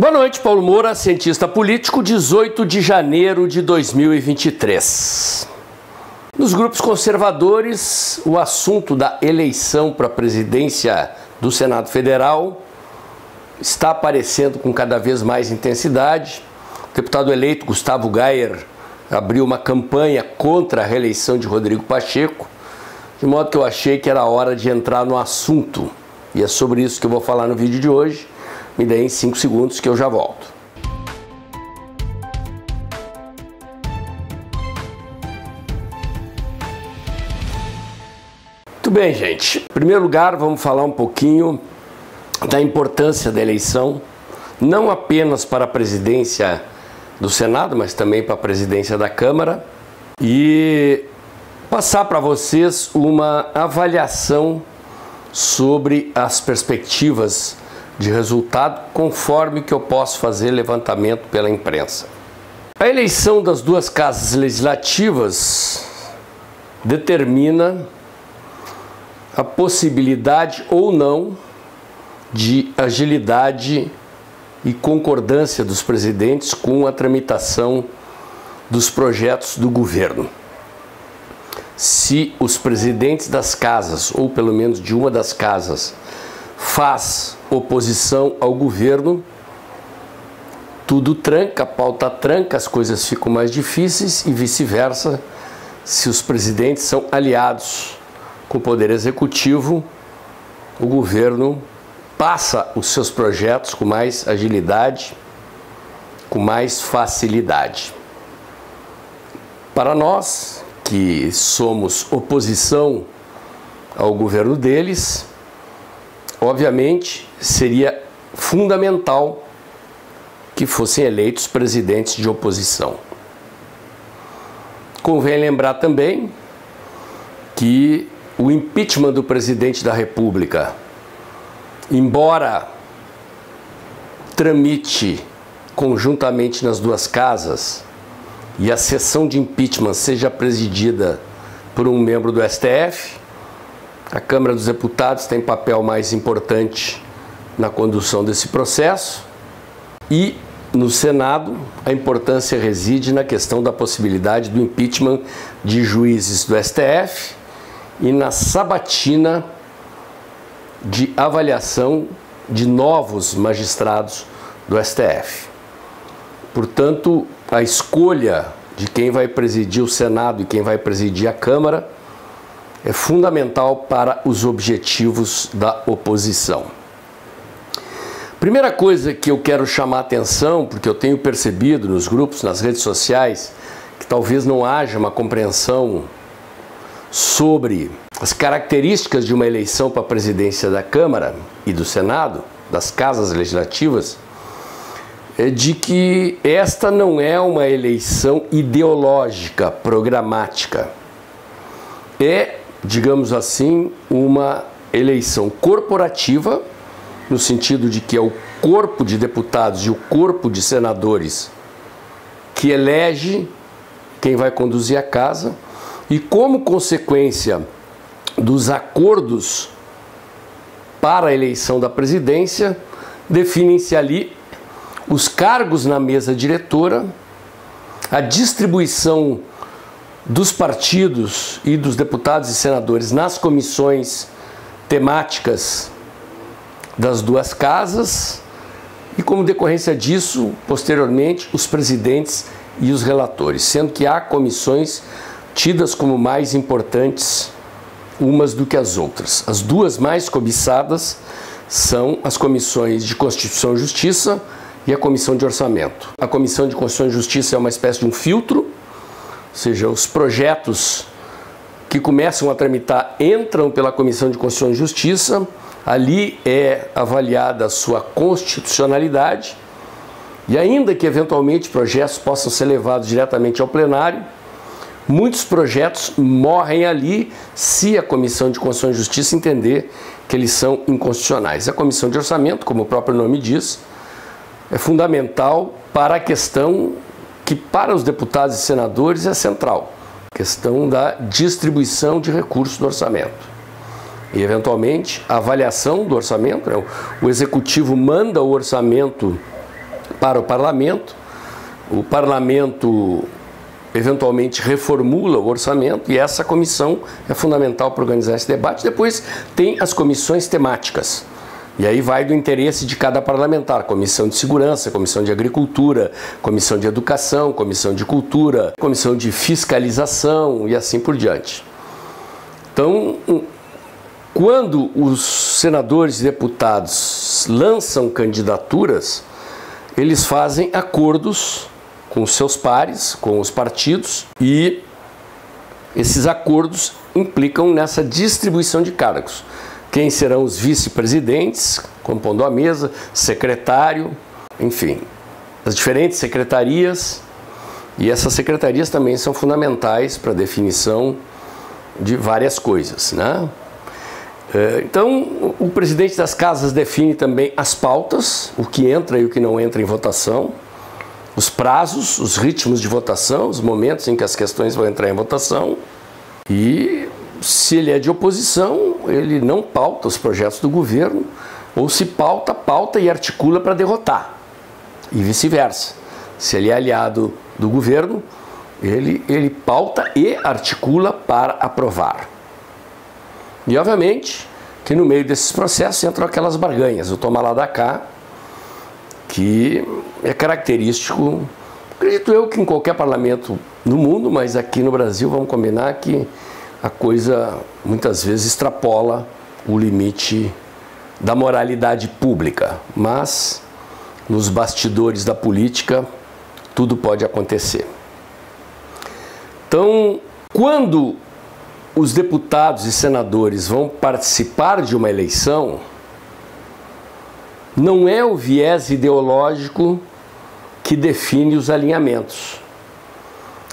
Boa noite, Paulo Moura, cientista político, 18 de janeiro de 2023. Nos grupos conservadores, o assunto da eleição para a presidência do Senado Federal está aparecendo com cada vez mais intensidade. O deputado eleito Gustavo Gayer abriu uma campanha contra a reeleição de Rodrigo Pacheco, de modo que eu achei que era hora de entrar no assunto. E é sobre isso que eu vou falar no vídeo de hoje. Me deem 5 segundos que eu já volto. Muito bem, gente. Em primeiro lugar, vamos falar um pouquinho da importância da eleição, não apenas para a presidência do Senado, mas também para a presidência da Câmara, e passar para vocês uma avaliação sobre as perspectivas de resultado, conforme que eu posso fazer levantamento pela imprensa. A eleição das duas casas legislativas determina a possibilidade ou não de agilidade e concordância dos presidentes com a tramitação dos projetos do governo. Se os presidentes das casas, ou pelo menos de uma das casas, faz oposição ao governo, tudo tranca, a pauta tranca, as coisas ficam mais difíceis, e vice-versa. Se os presidentes são aliados com o Poder Executivo, o governo passa os seus projetos com mais agilidade, com mais facilidade. Para nós, que somos oposição ao governo deles, obviamente seria fundamental que fossem eleitos presidentes de oposição. Convém lembrar também que o impeachment do presidente da República, embora tramite conjuntamente nas duas casas e a sessão de impeachment seja presidida por um membro do STF, a Câmara dos Deputados tem papel mais importante na condução desse processo, e no Senado a importância reside na questão da possibilidade do impeachment de juízes do STF e na sabatina de avaliação de novos magistrados do STF. Portanto, a escolha de quem vai presidir o Senado e quem vai presidir a Câmara é fundamental para os objetivos da oposição. Primeira coisa que eu quero chamar a atenção, porque eu tenho percebido nos grupos, nas redes sociais, que talvez não haja uma compreensão sobre as características de uma eleição para a presidência da Câmara e do Senado, das casas legislativas, é de que esta não é uma eleição ideológica, programática. É, digamos assim, uma eleição corporativa, no sentido de que é o corpo de deputados e o corpo de senadores que elege quem vai conduzir a casa, e como consequência dos acordos para a eleição da presidência, definem-se ali os cargos na mesa diretora, a distribuição dos partidos e dos deputados e senadores nas comissões temáticas das duas casas, e como decorrência disso, posteriormente, os presidentes e os relatores, sendo que há comissões tidas como mais importantes umas do que as outras. As duas mais cobiçadas são as comissões de Constituição e Justiça e a Comissão de Orçamento. A Comissão de Constituição e Justiça é uma espécie de um filtro, ou seja, os projetos que começam a tramitar entram pela Comissão de Constituição e Justiça, ali é avaliada a sua constitucionalidade, e ainda que eventualmente projetos possam ser levados diretamente ao plenário, muitos projetos morrem ali se a Comissão de Constituição e Justiça entender que eles são inconstitucionais. A Comissão de Orçamento, como o próprio nome diz, é fundamental para a questão que para os deputados e senadores é central, a questão da distribuição de recursos do orçamento. E, eventualmente, a avaliação do orçamento, né? O Executivo manda o orçamento para o parlamento eventualmente reformula o orçamento e essa comissão é fundamental para organizar esse debate. Depois tem as comissões temáticas. E aí vai do interesse de cada parlamentar, comissão de segurança, comissão de agricultura, comissão de educação, comissão de cultura, comissão de fiscalização e assim por diante. Então, quando os senadores e deputados lançam candidaturas, eles fazem acordos com os seus pares, com os partidos, e esses acordos implicam nessa distribuição de cargos. Quem serão os vice-presidentes, compondo a mesa, secretário, enfim, as diferentes secretarias, e essas secretarias também são fundamentais para a definição de várias coisas, né? Então, o presidente das casas define também as pautas, o que entra e o que não entra em votação, os prazos, os ritmos de votação, os momentos em que as questões vão entrar em votação, e se ele é de oposição, ele não pauta os projetos do governo, ou se pauta, pauta e articula para derrotar, e vice-versa. Se ele é aliado do governo, ele pauta e articula para aprovar. E, obviamente, que no meio desses processos entram aquelas barganhas, o toma lá da cá, que é característico, acredito eu que em qualquer parlamento no mundo, mas aqui no Brasil vamos combinar que a coisa muitas vezes extrapola o limite da moralidade pública, mas nos bastidores da política tudo pode acontecer. Então, quando os deputados e senadores vão participar de uma eleição, não é o viés ideológico que define os alinhamentos.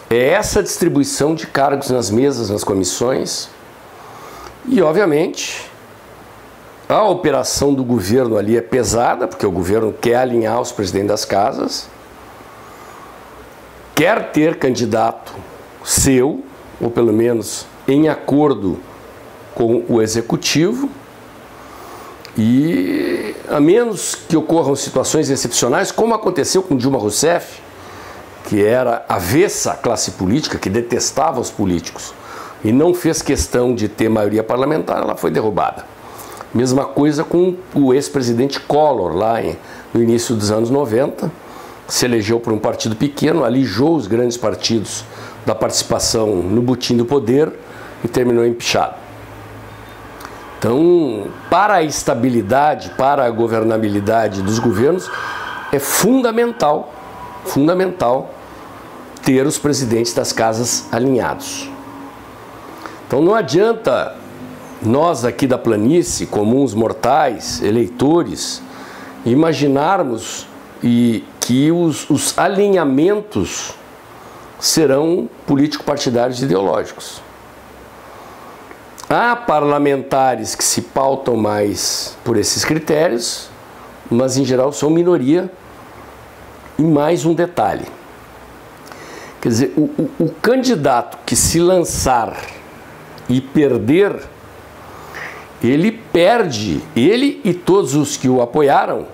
É essa distribuição de cargos nas mesas, nas comissões, e, obviamente, a operação do governo ali é pesada, porque o governo quer alinhar os presidentes das casas, quer ter candidato seu, ou pelo menos em acordo com o executivo, e a menos que ocorram situações excepcionais, como aconteceu com Dilma Rousseff, que era avessa à classe política, que detestava os políticos e não fez questão de ter maioria parlamentar, ela foi derrubada. Mesma coisa com o ex-presidente Collor, lá no início dos anos 90, se elegeu por um partido pequeno, alijou os grandes partidos da participação no butim do poder e terminou empichado. Então, para a estabilidade, para a governabilidade dos governos, é fundamental ter os presidentes das casas alinhados. Então não adianta nós aqui da planície, comuns mortais, eleitores, imaginarmos que os alinhamentos serão político-partidários ideológicos. Há parlamentares que se pautam mais por esses critérios, mas em geral são minoria. E mais um detalhe, quer dizer, o candidato que se lançar e perder, ele perde, ele e todos os que o apoiaram,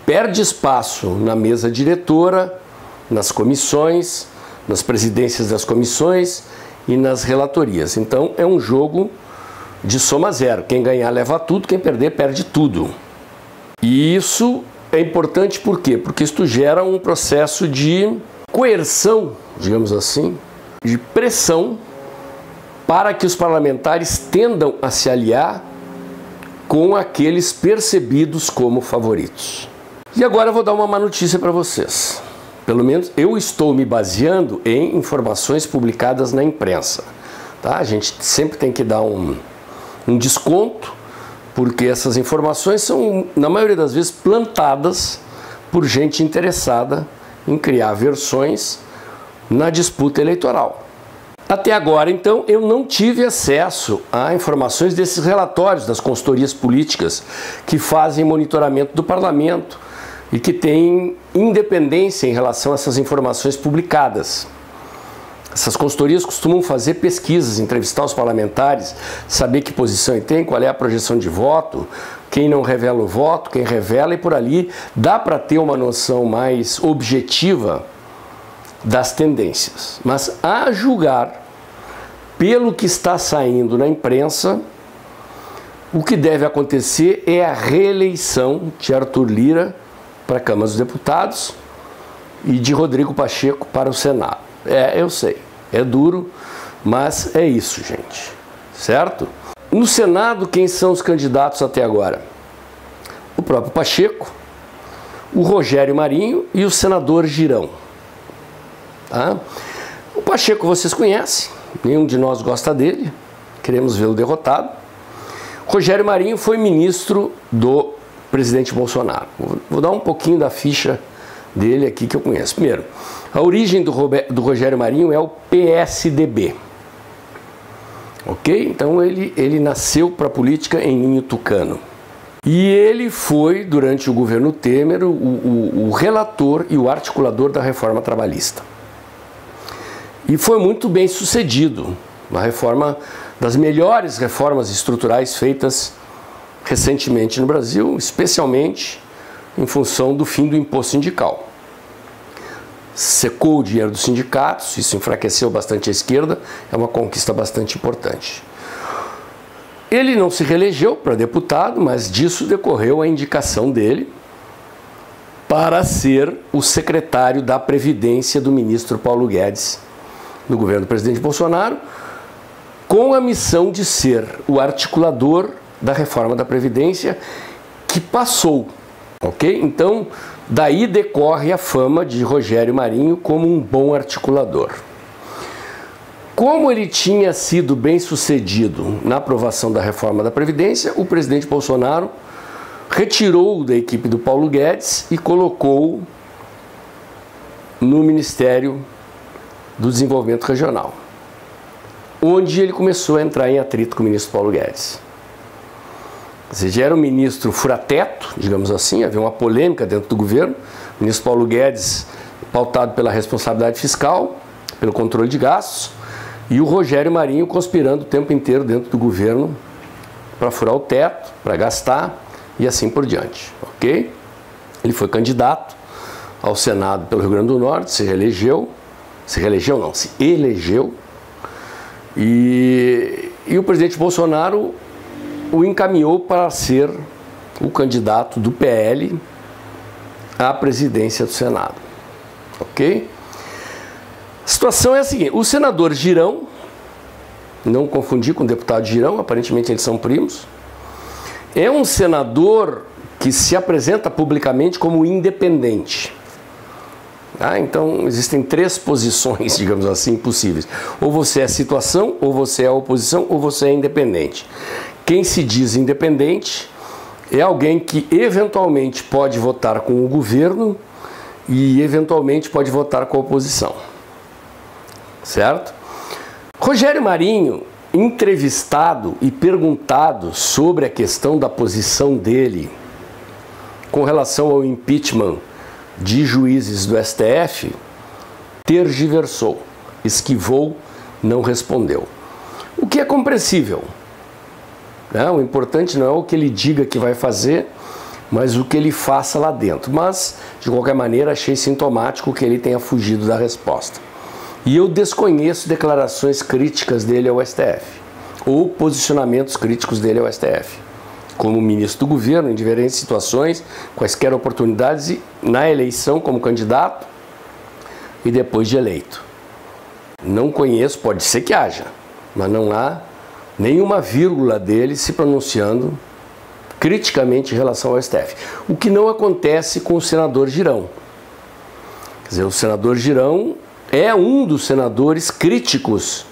perde espaço na mesa diretora, nas comissões, nas presidências das comissões e nas relatorias. Então é um jogo de soma zero, quem ganhar leva tudo, quem perder perde tudo. E isso é importante por quê? Porque isto gera um processo de coerção, digamos assim, de pressão para que os parlamentares tendam a se aliar com aqueles percebidos como favoritos. E agora eu vou dar uma má notícia para vocês. Pelo menos eu estou me baseando em informações publicadas na imprensa. Tá? A gente sempre tem que dar um desconto, porque essas informações são, na maioria das vezes, plantadas por gente interessada em criar versões na disputa eleitoral. Até agora, então, eu não tive acesso a informações desses relatórios das consultorias políticas que fazem monitoramento do parlamento e que têm independência em relação a essas informações publicadas. Essas consultorias costumam fazer pesquisas, entrevistar os parlamentares, saber que posição ele tem, qual é a projeção de voto, quem não revela o voto, quem revela, e por ali dá para ter uma noção mais objetiva das tendências. Mas a julgar pelo que está saindo na imprensa, o que deve acontecer é a reeleição de Arthur Lira para a Câmara dos Deputados e de Rodrigo Pacheco para o Senado. Eu sei, é duro, mas é isso, gente, certo? No Senado, quem são os candidatos até agora? O próprio Pacheco, o Rogério Marinho e o senador Girão. Tá? O Pacheco vocês conhecem, nenhum de nós gosta dele, queremos vê-lo derrotado. Rogério Marinho foi ministro do presidente Bolsonaro. Vou dar um pouquinho da ficha dele aqui que eu conheço. Primeiro, a origem do Rogério Marinho é o PSDB. Ok? Então ele nasceu para a política em Ninho Tucano. E ele foi, durante o governo Temer, o relator e o articulador da reforma trabalhista. E foi muito bem sucedido. Uma reforma, das melhores reformas estruturais feitas recentemente no Brasil, especialmente em função do fim do imposto sindical. Secou o dinheiro dos sindicatos, isso enfraqueceu bastante a esquerda, é uma conquista bastante importante. Ele não se reelegeu para deputado, mas disso decorreu a indicação dele para ser o secretário da Previdência do ministro Paulo Guedes, no governo do presidente Bolsonaro, com a missão de ser o articulador da reforma da Previdência que passou, ok? Então, daí decorre a fama de Rogério Marinho como um bom articulador. Como ele tinha sido bem sucedido na aprovação da reforma da Previdência, o presidente Bolsonaro retirou da equipe do Paulo Guedes e colocou no Ministério do Desenvolvimento Regional, onde ele começou a entrar em atrito com o ministro Paulo Guedes. Ou seja, era um ministro fura-teto, digamos assim, havia uma polêmica dentro do governo. O ministro Paulo Guedes, pautado pela responsabilidade fiscal, pelo controle de gastos, e o Rogério Marinho conspirando o tempo inteiro dentro do governo para furar o teto, para gastar e assim por diante, ok? Ele foi candidato ao Senado pelo Rio Grande do Norte, se elegeu, e o presidente Bolsonaro o encaminhou para ser o candidato do PL à presidência do Senado, ok? A situação é a seguinte: o senador Girão, não confundir com o deputado Girão, aparentemente eles são primos, é um senador que se apresenta publicamente como independente. Então existem três posições, digamos assim, possíveis. Ou você é situação, ou você é oposição, ou você é independente. Quem se diz independente é alguém que eventualmente pode votar com o governo e eventualmente pode votar com a oposição. Certo? Rogério Marinho, entrevistado e perguntado sobre a questão da posição dele com relação ao impeachment de juízes do STF, tergiversou, esquivou, não respondeu. O que é compreensível. O importante não é o que ele diga que vai fazer, mas o que ele faça lá dentro. Mas, de qualquer maneira, achei sintomático que ele tenha fugido da resposta. E eu desconheço declarações críticas dele ao STF, ou posicionamentos críticos dele ao STF. Como ministro do governo, em diferentes situações, quaisquer oportunidades, e na eleição como candidato e depois de eleito. Não conheço, pode ser que haja, mas não há nenhuma vírgula dele se pronunciando criticamente em relação ao STF. O que não acontece com o senador Girão. Quer dizer, o senador Girão é um dos senadores críticos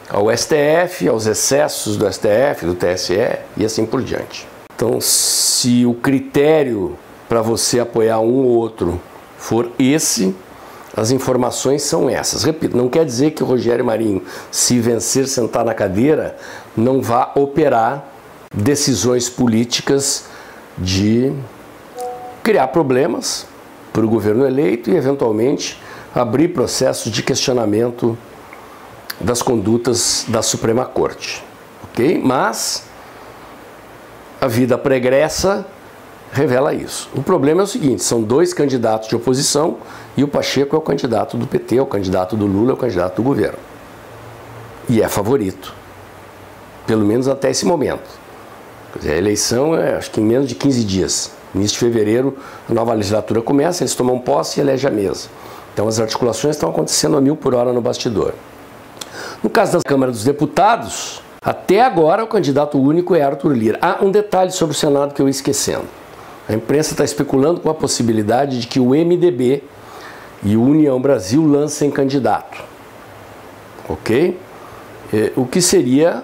ao STF, aos excessos do STF, do TSE e assim por diante. Então, se o critério para você apoiar um ou outro for esse, as informações são essas. Repito, não quer dizer que o Rogério Marinho, se vencer, sentar na cadeira, não vá operar decisões políticas de criar problemas para o governo eleito e, eventualmente, abrir processos de questionamento das condutas da Suprema Corte, ok? Mas a vida pregressa revela isso. O problema é o seguinte, são dois candidatos de oposição e o Pacheco é o candidato do PT, é o candidato do Lula, é o candidato do governo. E é favorito, pelo menos até esse momento. Quer dizer, a eleição é, acho que em menos de 15 dias. Início de fevereiro, a nova legislatura começa, eles tomam posse e elegem a mesa. Então as articulações estão acontecendo a 1000 por hora no bastidor. No caso da Câmara dos Deputados, até agora o candidato único é Arthur Lira. Há um detalhe sobre o Senado que eu ia esquecendo. A imprensa está especulando com a possibilidade de que o MDB e o União Brasil lancem candidato. Ok? O que seria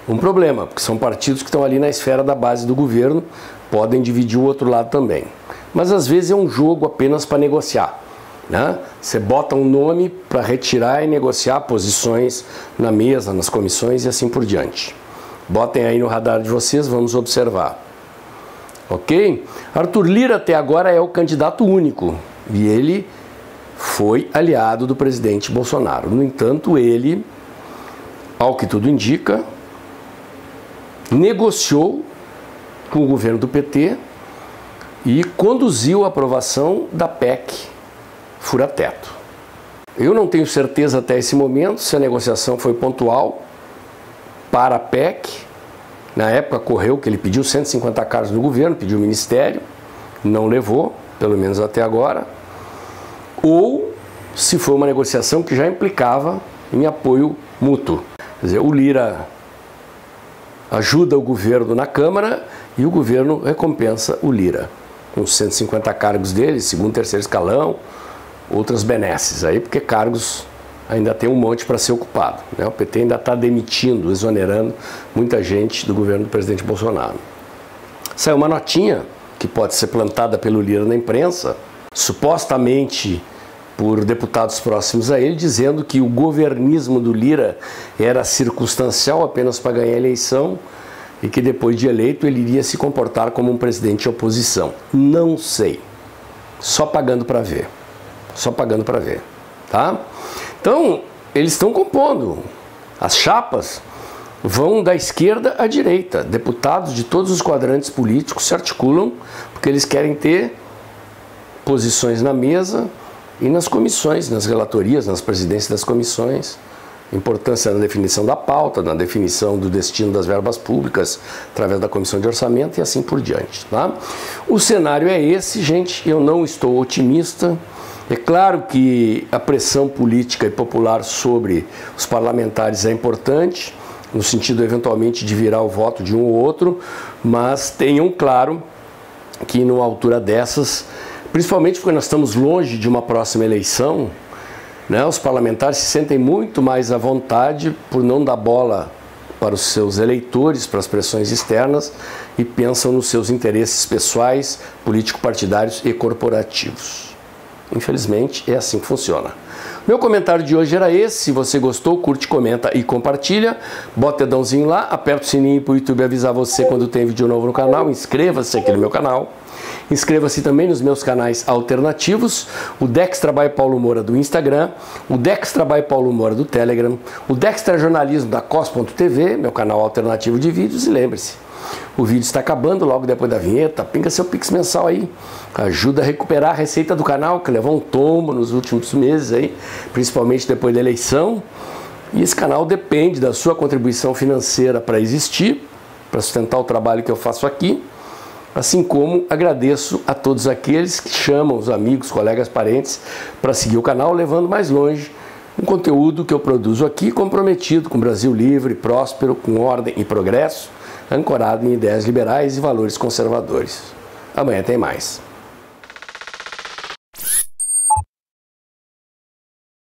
um problema, porque são partidos que estão ali na esfera da base do governo, podem dividir o outro lado também. Mas às vezes é um jogo apenas para negociar. Né? Você bota um nome para retirar e negociar posições na mesa, nas comissões e assim por diante. Botem aí no radar de vocês, vamos observar. Ok? Arthur Lira até agora é o candidato único e ele foi aliado do presidente Bolsonaro. No entanto, ele, ao que tudo indica, negociou com o governo do PT e conduziu a aprovação da PEC fura-teto. Eu não tenho certeza até esse momento se a negociação foi pontual para a PEC. Na época correu que ele pediu 150 cargos no governo, pediu o ministério, não levou, pelo menos até agora. Ou se foi uma negociação que já implicava em apoio mútuo. Quer dizer, o Lira ajuda o governo na Câmara e o governo recompensa o Lira. Com os 150 cargos dele, segundo, terceiro escalão, outras benesses aí, porque cargos ainda tem um monte para ser ocupado. Né? O PT ainda está demitindo, exonerando muita gente do governo do presidente Bolsonaro. Saiu uma notinha que pode ser plantada pelo Lira na imprensa, supostamente por deputados próximos a ele, dizendo que o governismo do Lira era circunstancial apenas para ganhar a eleição e que depois de eleito ele iria se comportar como um presidente de oposição. Não sei. Só pagando para ver. Só pagando para ver. Tá? Então, eles estão compondo. As chapas vão da esquerda à direita. Deputados de todos os quadrantes políticos se articulam porque eles querem ter posições na mesa e nas comissões, nas relatorias, nas presidências das comissões. Importância na definição da pauta, na definição do destino das verbas públicas, através da comissão de orçamento e assim por diante. Tá? O cenário é esse, gente. Eu não estou otimista. É claro que a pressão política e popular sobre os parlamentares é importante, no sentido eventualmente de virar o voto de um ou outro, mas tenham claro que numa altura dessas, principalmente porque nós estamos longe de uma próxima eleição, né, os parlamentares se sentem muito mais à vontade por não dar bola para os seus eleitores, para as pressões externas, e pensam nos seus interesses pessoais, político-partidários e corporativos. Infelizmente, é assim que funciona. Meu comentário de hoje era esse. Se você gostou, curte, comenta e compartilha. Bota o dedãozinho lá, aperta o sininho para o YouTube avisar você quando tem vídeo novo no canal. Inscreva-se aqui no meu canal. Inscreva-se também nos meus canais alternativos, o Dextra by Paulo Moura do Instagram, o Dextra by Paulo Moura do Telegram, o Dextra Jornalismo da Cos.tv, meu canal alternativo de vídeos. E lembre-se, o vídeo está acabando logo depois da vinheta. Pinga seu Pix mensal aí. Ajuda a recuperar a receita do canal, que levou um tombo nos últimos meses aí, principalmente depois da eleição. E esse canal depende da sua contribuição financeira para existir, para sustentar o trabalho que eu faço aqui. Assim como agradeço a todos aqueles que chamam os amigos, colegas, parentes para seguir o canal, levando mais longe um conteúdo que eu produzo aqui, comprometido com o Brasil livre, próspero, com ordem e progresso, ancorado em ideias liberais e valores conservadores. Amanhã tem mais.